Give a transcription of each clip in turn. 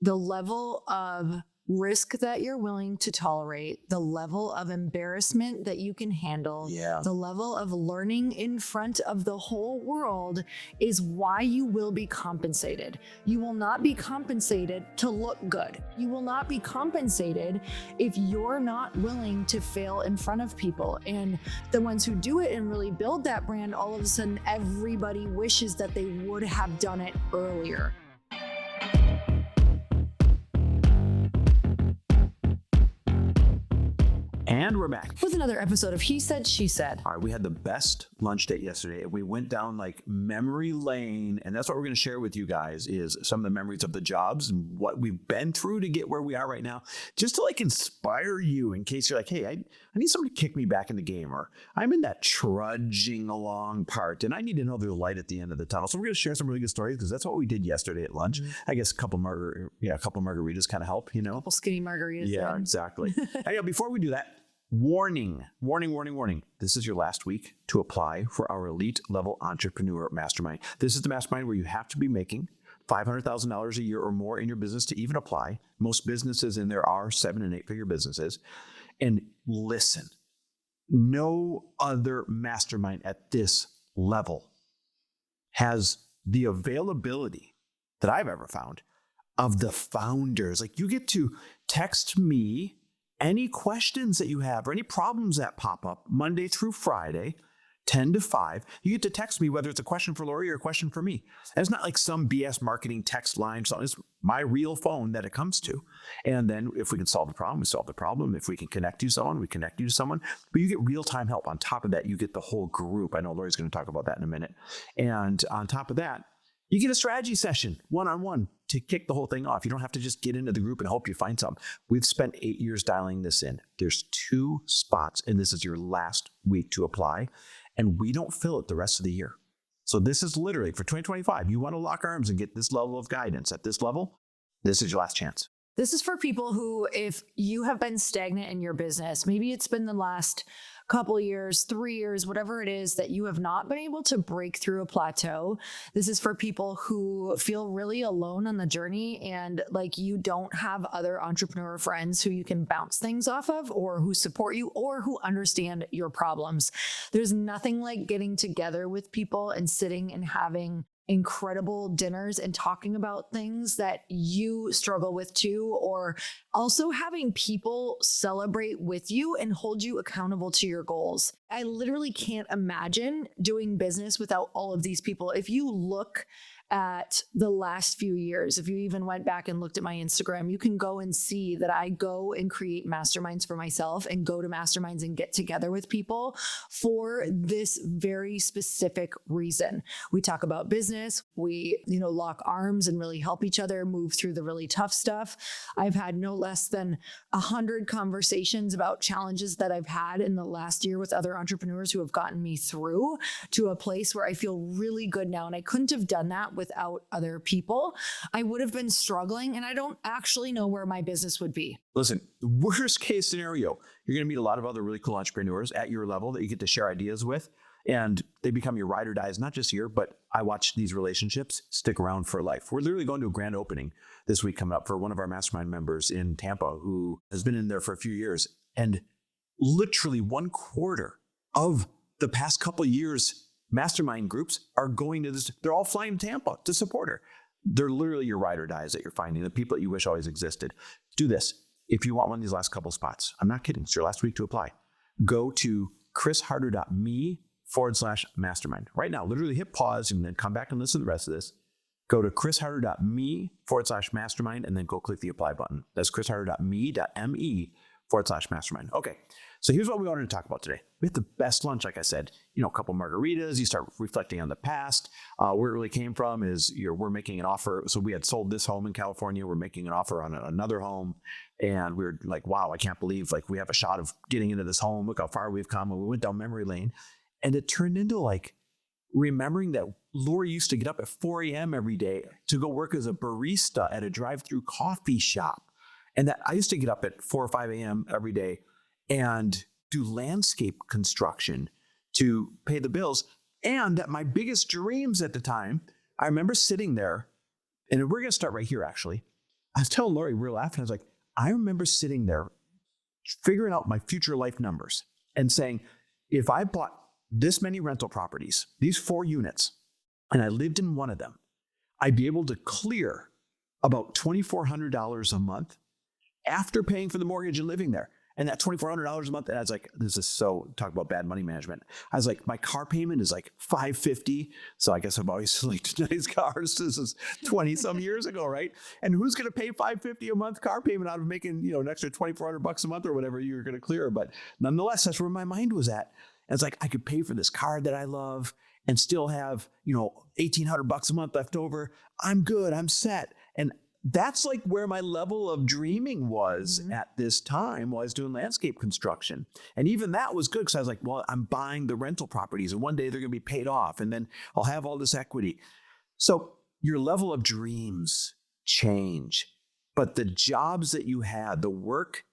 the level of risk that you're willing to tolerate, the level of embarrassment that you can handle, the level of learning in front of the whole world is why you will be compensated. You will not be compensated to look good. You will not be compensated if you're not willing to fail in front of people. And the ones who do it and really build that brand, all of a sudden, everybody wishes that they would have done it earlier. And we're back with another episode of He Said, She Said. All right, we had the best lunch date yesterday. We went down like memory lane, and that's what we're going to share with you guys is some of the memories of the jobs and what we've been through to get where we are right now, just to like inspire you in case you're like, hey, I need somebody to kick me back in the game, or I'm in that trudging along part, and I need to know there's light at the end of the tunnel. So we're going to share some really good stories because that's what we did yesterday at lunch. I guess a couple margaritas kind of help, you know. A couple skinny margaritas. Yeah, exactly. Hey, before we do that, warning. This is your last week to apply for our Elite Level Entrepreneur Mastermind. This is the mastermind where you have to be making $500,000 a year or more in your business to even apply. Most businesses in there are 7- and 8-figure businesses. And listen, no other mastermind at this level has the availability that I've ever found of the founders. Like, you get to text me any questions that you have or any problems that pop up Monday through Friday, 10 to 5. You get to text me whether it's a question for Lori or a question for me. And it's not like some BS marketing text line. It's my real phone that it comes to. And then if we can solve the problem, we solve the problem. If we can connect you to someone, we connect you to someone. But you get real-time help. On top of that, you get the whole group. I know Lori's going to talk about that in a minute. And on top of that, you get a strategy session, one-on-one, to kick the whole thing off. You don't have to just get into the group and hope you find some. We've spent 8 years dialing this in. There's 2 spots, and this is your last week to apply, and we don't fill it the rest of the year. So this is literally for 2025. You want to lock arms and get this level of guidance at this level, this is your last chance. This is for people who, if you have been stagnant in your business, maybe it's been the last couple years, 3 years, whatever it is that you have not been able to break through a plateau. This is for people who feel really alone on the journey and like you don't have other entrepreneur friends who you can bounce things off of or who support you or who understand your problems. There's nothing like getting together with people and sitting and having incredible dinners and talking about things that you struggle with too, or also having people celebrate with you and hold you accountable to your goals. I literally can't imagine doing business without all of these people. If you look at the last few years, if you even went back and looked at my Instagram, you can go and see that I go and create masterminds for myself and go to masterminds and get together with people for this very specific reason. We talk about business, we, lock arms and really help each other move through the really tough stuff. I've had no less than 100 conversations about challenges that I've had in the last year with other entrepreneurs who have gotten me through to a place where I feel really good now. And I couldn't have done that without other people. I would have been struggling and I don't actually know where my business would be. Listen, the worst case scenario, you're going to meet a lot of other really cool entrepreneurs at your level that you get to share ideas with, and they become your ride or dies, not just here, but I watch these relationships stick around for life. We're literally going to a grand opening this week coming up for one of our mastermind members in Tampa who has been in there for a few years, and literally 1/4 of the past couple years mastermind groups are going to this. They're all flying to Tampa to support her. They're literally your ride or dies that you're finding, the people that you wish always existed. Do this. If you want one of these last couple spots, I'm not kidding. It's your last week to apply. Go to chrisharder.me/mastermind. Right now, literally hit pause and then come back and listen to the rest of this. Go to chrisharder.me/mastermind and then go click the apply button. That's chrisharder.me.me/mastermind. Okay. So here's what we wanted to talk about today. We had the best lunch, like I said, a couple margaritas, you start reflecting on the past. Where it really came from is we're making an offer. So we had sold this home in California. We're making an offer on another home. And we were like, wow, I can't believe we have a shot of getting into this home. Look how far we've come. And we went down memory lane. And it turned into remembering that Lori used to get up at 4 a.m. every day to go work as a barista at a drive-thru coffee shop. And that I used to get up at 4 or 5 a.m. every day and do landscape construction to pay the bills. And that my biggest dreams at the time, I remember sitting there, and we're going to start right here, actually. I was telling Lori, we were laughing. I was like, I remember sitting there figuring out my future life numbers and saying, if I bought this many rental properties, these 4 units, and I lived in one of them, I'd be able to clear about $2,400 a month after paying for the mortgage and living there. And that $2,400 a month, and I was like, this is so, talk about bad money management. I was like, my car payment is like $550. So I guess I've always liked nice cars. This is 20 some years ago, right? And who's going to pay $550 a month car payment out of making, an extra $2,400 a month or whatever you're going to clear? But nonetheless, that's where my mind was at. And it's like, I could pay for this car that I love and still have, $1,800 a month left over. I'm good. I'm set. And that's like where my level of dreaming was at this time while I was doing landscape construction. And even that was good because I was like, well, I'm buying the rental properties and one day they're going to be paid off and then I'll have all this equity. So your level of dreams change, but the jobs that you had, the work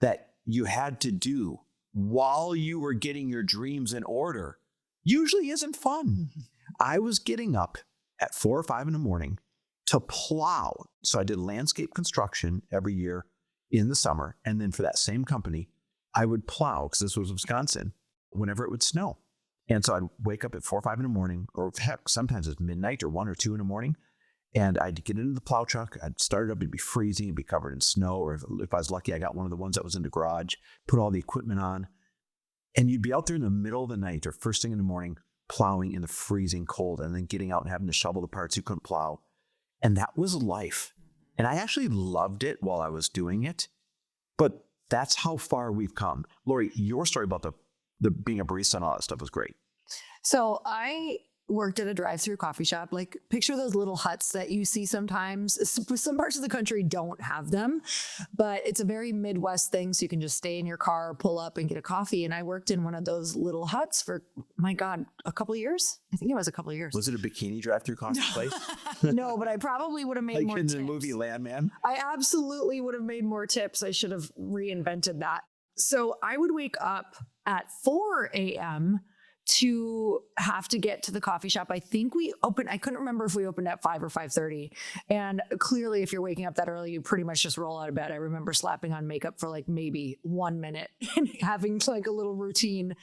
that you had to do while you were getting your dreams in order usually isn't fun. I was getting up at 4 or 5 in the morning to plow. So I did landscape construction every year in the summer. And then for that same company, I would plow, because this was Wisconsin, whenever it would snow. And so I'd wake up at 4 or 5 in the morning, or heck, sometimes it's midnight or 1 or 2 in the morning. And I'd get into the plow truck. I'd start it up. It'd be freezing. It'd be covered in snow. Or if I was lucky, I got one of the ones that was in the garage, put all the equipment on. And you'd be out there in the middle of the night or first thing in the morning, plowing in the freezing cold and then getting out and having to shovel the parts you couldn't plow. And that was life. And I actually loved it while I was doing it. But that's how far we've come. Lori, your story about the being a barista and all that stuff was great. So I worked at a drive-thru coffee shop. Like, picture those little huts that you see sometimes. Some parts of the country don't have them, but it's a very Midwest thing. So you can just stay in your car, pull up and get a coffee. And I worked in one of those little huts for, my God, a couple of years. I think it was a couple of years. Was it a bikini drive-thru coffee place? No, but I probably would have made like more in tips. the movie Landman? I absolutely would have made more tips. I should have reinvented that. So I would wake up at 4 a.m. to have to get to the coffee shop. I think we opened, I couldn't remember if we opened at 5 or 5:30. And clearly if you're waking up that early, you pretty much just roll out of bed. I remember slapping on makeup for like maybe 1 minute and having like a little routine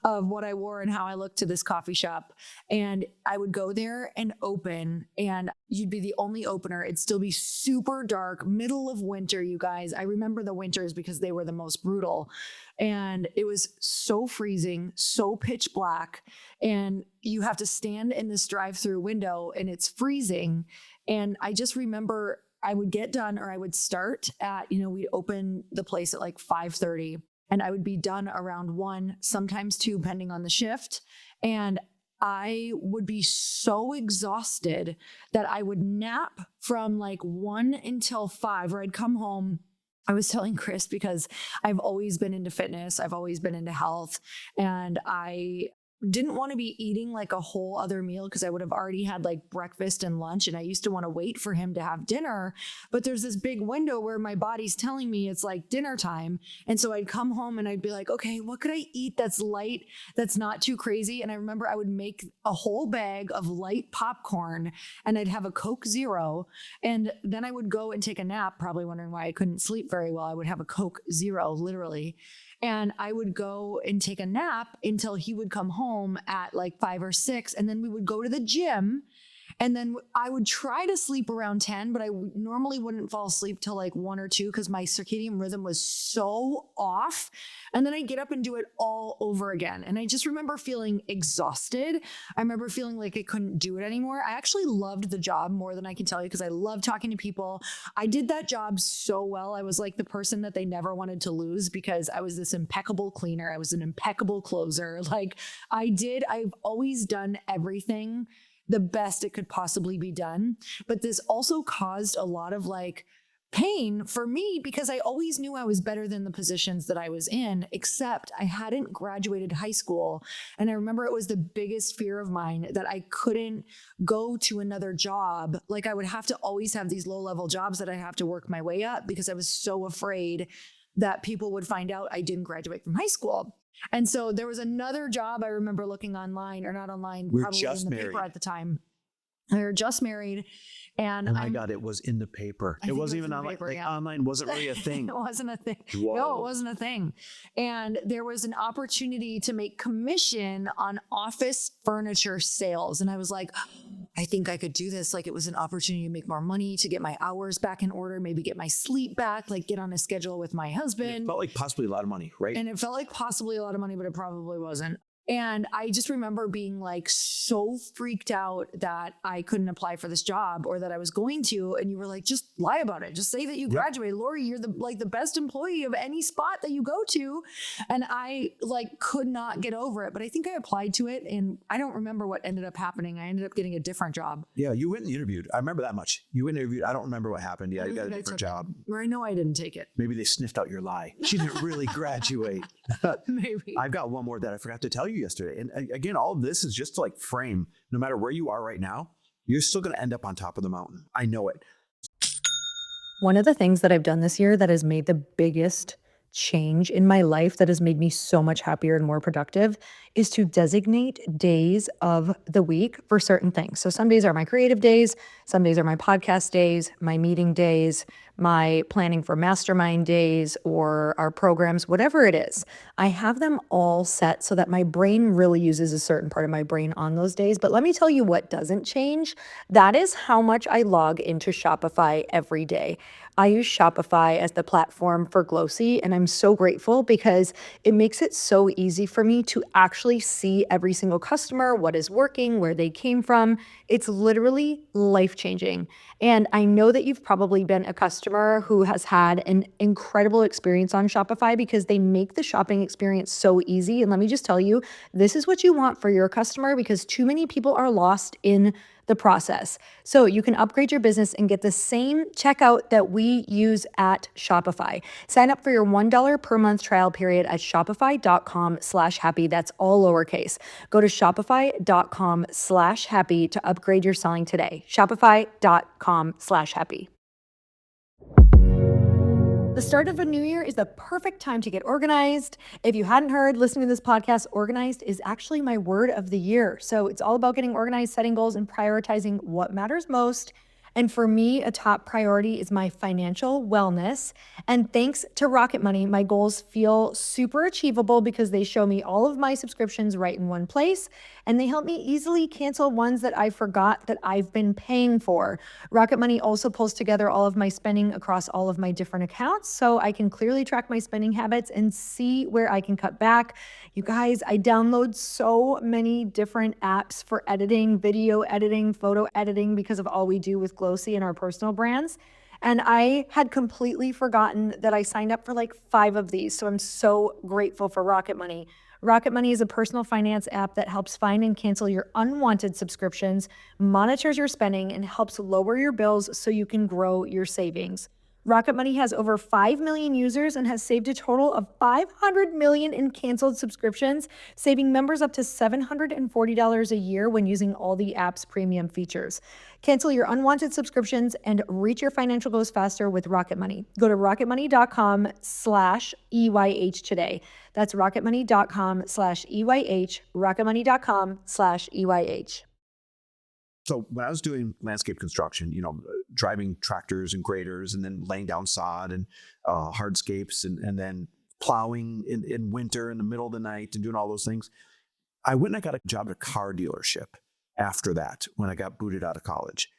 of what I wore and how I looked to this coffee shop. And I would go there and open, and you'd be the only opener. It'd still be super dark, middle of winter, you guys. I remember the winters because they were the most brutal. And it was so freezing, so pitch black. And you have to stand in this drive-through window and it's freezing. And I just remember I would get done, or I would start at, we'd open the place at like 5:30 and I would be done around 1, sometimes 2, depending on the shift. And I would be so exhausted that I would nap from like 1 until 5, or I'd come home. I was telling Chris, because I've always been into fitness, I've always been into health, and I didn't want to be eating like a whole other meal because I would have already had like breakfast and lunch, and I used to want to wait for him to have dinner. But there's this big window where my body's telling me it's like dinner time. And so I'd come home and I'd be like, okay, what could I eat that's light, that's not too crazy? And I remember I would make a whole bag of light popcorn and I'd have a Coke Zero. And then I would go and take a nap, probably wondering why I couldn't sleep very well. I would have a Coke Zero, literally. And I would go and take a nap until he would come home at like 5 or 6. And then we would go to the gym. And then I would try to sleep around 10, but I normally wouldn't fall asleep till like 1 or 2 because my circadian rhythm was so off. And then I'd get up and do it all over again. And I just remember feeling exhausted. I remember feeling like I couldn't do it anymore. I actually loved the job more than I can tell you because I love talking to people. I did that job so well. I was like the person that they never wanted to lose because I was this impeccable cleaner. I was an impeccable closer. Like I've always done everything the best it could possibly be done. But this also caused a lot of like pain for me because I always knew I was better than the positions that I was in, except I hadn't graduated high school. And I remember it was the biggest fear of mine that I couldn't go to another job. Like I would have to always have these low-level jobs that I have to work my way up because I was so afraid that people would find out I didn't graduate from high school. And so there was another job I remember looking online, or not online, We're probably just in the married. paper at the time. We were just married, and Oh my God, it was in the paper. I It think wasn't in even the online. paper, Like yeah. online wasn't really a thing. It wasn't a thing. Whoa. No, it wasn't a thing. And there was an opportunity to make commission on office furniture sales. And I was like, I think I could do this. Like, it was an opportunity to make more money, to get my hours back in order, maybe get my sleep back, like get on a schedule with my It husband. felt like possibly a lot of money, right? And it felt like possibly a lot of money, but it probably wasn't. And I just remember being like so freaked out that I couldn't apply for this job, or that I was going to. And you were like, just lie about it. Just say that you graduated. Lori, you're the best employee of any spot that you go to. And I like could not get over it. But I think I applied to it, and I don't remember what ended up happening. I ended up getting a different job. Yeah, you went and interviewed. I remember that much. You went and interviewed. I don't remember what happened. Yeah, you got a different job. Or I know I didn't take it. Maybe they sniffed out your lie. She didn't really graduate. Maybe. I've got one more that I forgot to tell you yesterday. And again, all of this is just to like frame, no matter where you are right now, you're still going to end up on top of the mountain. I know it. One of the things that I've done this year that has made the biggest change in my life, that has made me so much happier and more productive, is to designate days of the week for certain things. So some days are my creative days, some days are my podcast days, my meeting days, my planning for mastermind days, or our programs, whatever it is. I have them all set so that my brain really uses a certain part of my brain on those days. But let me tell you what doesn't change. That is how much I log into Shopify every day. I use Shopify as the platform for Glossy, and I'm so grateful because it makes it so easy for me to actually see every single customer, what is working, where they came from. It's literally life-changing. And I know that you've probably been a customer who has had an incredible experience on Shopify because they make the shopping experience so easy. And let me just tell you, this is what you want for your customer, because too many people are lost in the process. So you can upgrade your business and get the same checkout that we use at Shopify. Sign up for your $1 per month trial period at shopify.com/happy. That's all lowercase. Go to shopify.com/happy to upgrade your selling today. Shopify.com/happy. The start of a new year is the perfect time to get organized. If you hadn't heard, listening to this podcast, organized is actually my word of the year. So it's all about getting organized, setting goals, and prioritizing what matters most. And for me, a top priority is my financial wellness. And thanks to Rocket Money, my goals feel super achievable because they show me all of my subscriptions right in one place, and they help me easily cancel ones that I forgot that I've been paying for. Rocket Money also pulls together all of my spending across all of my different accounts, so I can clearly track my spending habits and see where I can cut back. You guys, I download so many different apps for editing, video editing, photo editing, because of all we do with Glossy and our personal brands. And I had completely forgotten that I signed up for like 5 of these. So I'm so grateful for Rocket Money. Rocket Money is a personal finance app that helps find and cancel your unwanted subscriptions, monitors your spending, and helps lower your bills so you can grow your savings. Rocket Money has over 5 million users and has saved a total of $500 million in canceled subscriptions, saving members up to $740 a year when using all the app's premium features. Cancel your unwanted subscriptions and reach your financial goals faster with Rocket Money. Go to rocketmoney.com/EYH today. That's rocketmoney.com/EYH, rocketmoney.com/EYH. So when I was doing landscape construction, driving tractors and graders and then laying down sod and hardscapes and then plowing in winter in the middle of the night and doing all those things, I went and I got a job at a car dealership after that when I got booted out of college.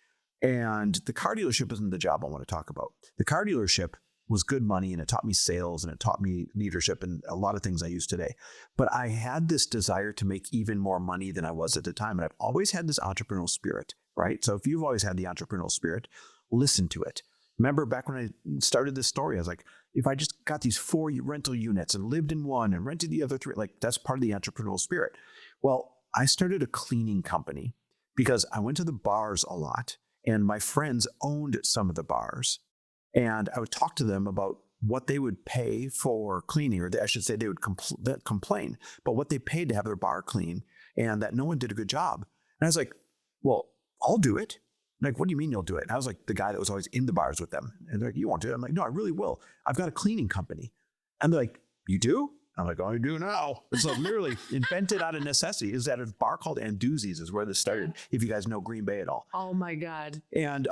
And the car dealership isn't the job I want to talk about. The car dealership was good money, and it taught me sales, and it taught me leadership and a lot of things I use today. But I had this desire to make even more money than I was at the time. And I've always had this entrepreneurial spirit, right? So if you've always had the entrepreneurial spirit, listen to it. Remember back when I started this story, I was like, if I just got these 4 rental units and lived in one and rented the other 3, like that's part of the entrepreneurial spirit. Well, I started a cleaning company because I went to the bars a lot, and my friends owned some of the bars. And I would talk to them about what they would pay for cleaning, or I should say they would complain, but what they paid to have their bar clean, and that no one did a good job. And I was like, well, I'll do it. Like, what do you mean you'll do it? And I was like the guy that was always in the bars with them. And they're like, you won't do it. I'm like, no, I really will. I've got a cleaning company. And they're like, you do? I'm like, oh, I do now. It's like literally invented out of necessity. Is at a bar called Anduzzi's is where this started. If you guys know Green Bay at all. Oh my God. And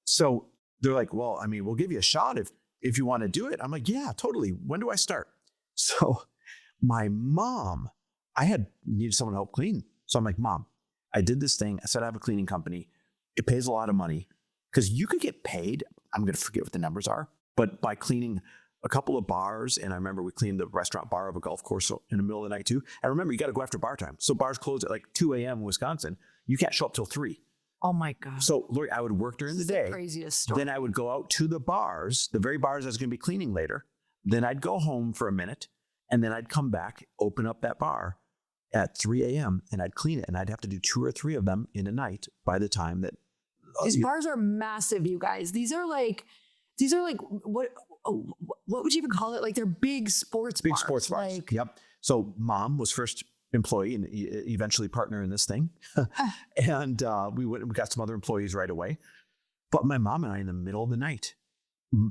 so they're like, well, I mean, we'll give you a shot if you want to do it. I'm like, yeah, totally. When do I start? So my mom, I had needed someone to help clean. So I'm like, Mom, I did this thing. I said I have a cleaning company. It pays a lot of money because you could get paid. I'm going to forget what the numbers are, but by cleaning a couple of bars, and I remember we cleaned the restaurant bar of a golf course in the middle of the night too. And remember, you got to go after bar time. So bars close at like 2 a.m. in Wisconsin. You can't show up till 3. Oh my God. So Lori, I would work during the day. Craziest story. Then I would go out to the bars, the very bars I was going to be cleaning later. Then I'd go home for a minute, and then I'd come back, open up that bar at 3 a.m. and I'd clean it. And I'd have to do 2 or 3 of them in a night by the time that these bars are massive, you guys. These are like what would you even call it? Like they're big sports bars. Big sports bars. Like, yep. So Mom was first employee and eventually partner in this thing. And we got some other employees right away. But my mom and I, in the middle of the night,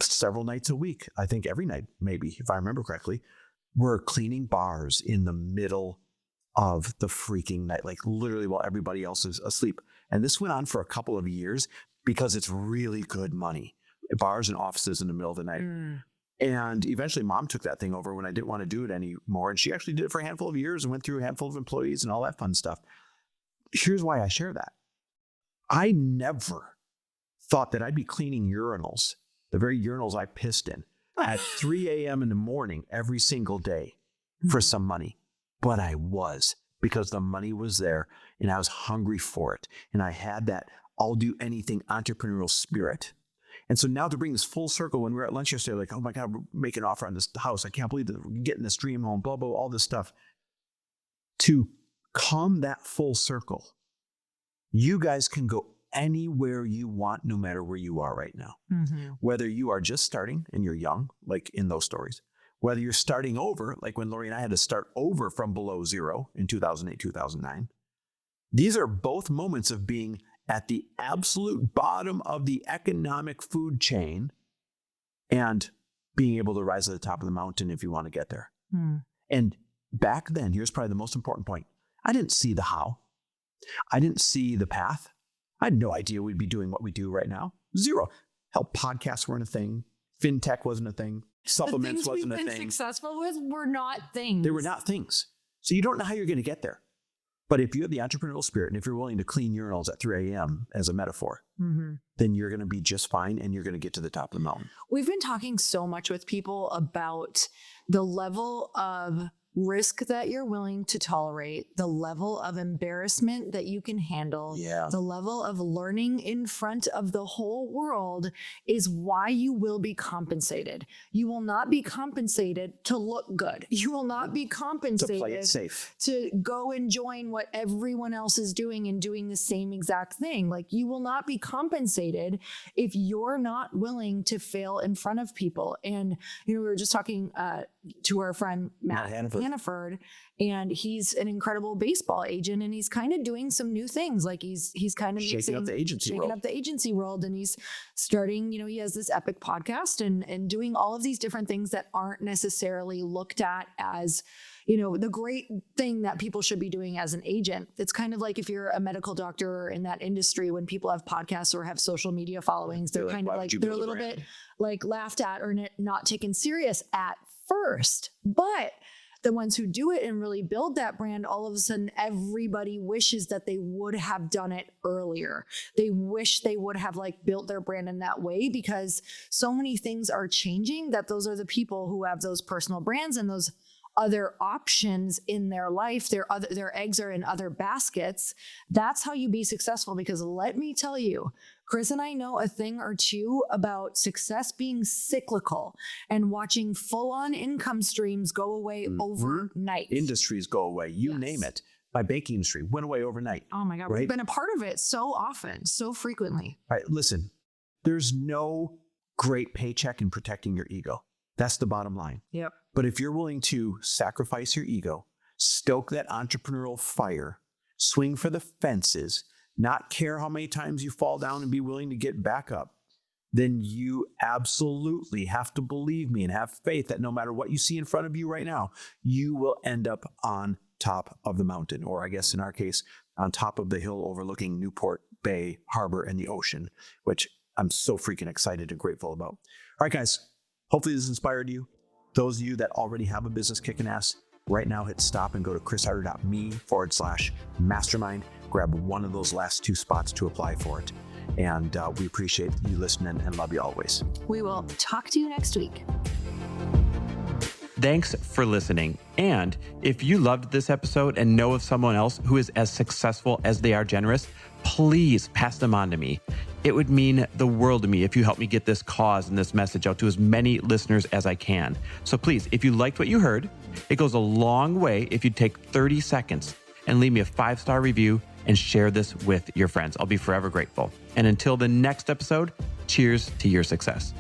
several nights a week, I think every night, maybe, if I remember correctly, were cleaning bars in the middle of the freaking night, like literally while everybody else is asleep. And this went on for a couple of years because it's really good money. Bars and offices in the middle of the night. And eventually Mom took that thing over when I didn't want to do it anymore. And she actually did it for a handful of years and went through a handful of employees and all that fun stuff. Here's why I share that. I never thought that I'd be cleaning urinals, the very urinals I pissed in, at 3 a.m. in the morning every single day for some money. But I was, because the money was there and I was hungry for it. And I had that I'll do anything entrepreneurial spirit. And so now to bring this full circle, when we were at lunch yesterday, like, oh my God, we're making an offer on this house. I can't believe that we're getting this dream home, blah, blah, all this stuff. To come that full circle, you guys can go anywhere you want, no matter where you are right now. Whether you are just starting and you're young, like in those stories, whether you're starting over, like when Lori and I had to start over from below zero in 2008, 2009. These are both moments of being at the absolute bottom of the economic food chain and being able to rise to the top of the mountain if you want to get there. And back then, here's probably the most important point. I didn't see the how. I didn't see the path. I had no idea we'd be doing what we do right now. Zero. Hell, podcasts weren't a thing. FinTech wasn't a thing. Supplements wasn't a thing. The things we've been successful with were not things. They were not things. So you don't know how you're going to get there. But if you have the entrepreneurial spirit and if you're willing to clean urinals at 3 a.m. as a metaphor, then you're going to be just fine and you're going to get to the top of the mountain. We've been talking so much with people about the level of risk that you're willing to tolerate, the level of embarrassment that you can handle, the level of learning in front of the whole world is why you will be compensated. You will not be compensated to look good. You will not be compensated to play it safe, to go and join what everyone else is doing and doing the same exact thing. Like, you will not be compensated if you're not willing to fail in front of people. And, you know, we were just talking to our friend Matt Hannaford, and he's an incredible baseball agent, and he's kind of doing some new things. Like he's kind of shaking up the agency world, and he's starting, you know, he has this epic podcast and doing all of these different things that aren't necessarily looked at as, you know, the great thing that people should be doing as an agent. It's kind of like if you're a medical doctor in that industry, when people have podcasts or have social media followings, they're kind of like, they're a little bit like laughed at or not taken serious at first. But the ones who do it and really build that brand, all of a sudden, everybody wishes that they would have done it earlier. They wish they would have like built their brand in that way, because so many things are changing that those are the people who have those personal brands and those other options in their life. Their eggs are in other baskets. That's how you be successful. Because let me tell you, Chris and I know a thing or two about success being cyclical and watching full-on income streams go away overnight. Industries go away. You name it. My banking industry went away overnight. Oh my God. Right? We've been a part of it so often, so frequently. All right, listen, there's no great paycheck in protecting your ego. That's the bottom line. Yep. But if you're willing to sacrifice your ego, stoke that entrepreneurial fire, swing for the fences, not care how many times you fall down and be willing to get back up, then you absolutely have to believe me and have faith that no matter what you see in front of you right now, you will end up on top of the mountain, or I guess in our case, on top of the hill overlooking Newport Bay Harbor and the ocean, which I'm so freaking excited and grateful about. All right, guys, hopefully this inspired you. Those of you that already have a business kicking ass, right now hit stop and go to chrisharder.me/mastermind. Grab one of those last 2 spots to apply for it. And we appreciate you listening and love you always. We will talk to you next week. Thanks for listening. And if you loved this episode and know of someone else who is as successful as they are generous, please pass them on to me. It would mean the world to me if you help me get this cause and this message out to as many listeners as I can. So please, if you liked what you heard, it goes a long way if you take 30 seconds and leave me a 5-star review and share this with your friends. I'll be forever grateful. And until the next episode, cheers to your success.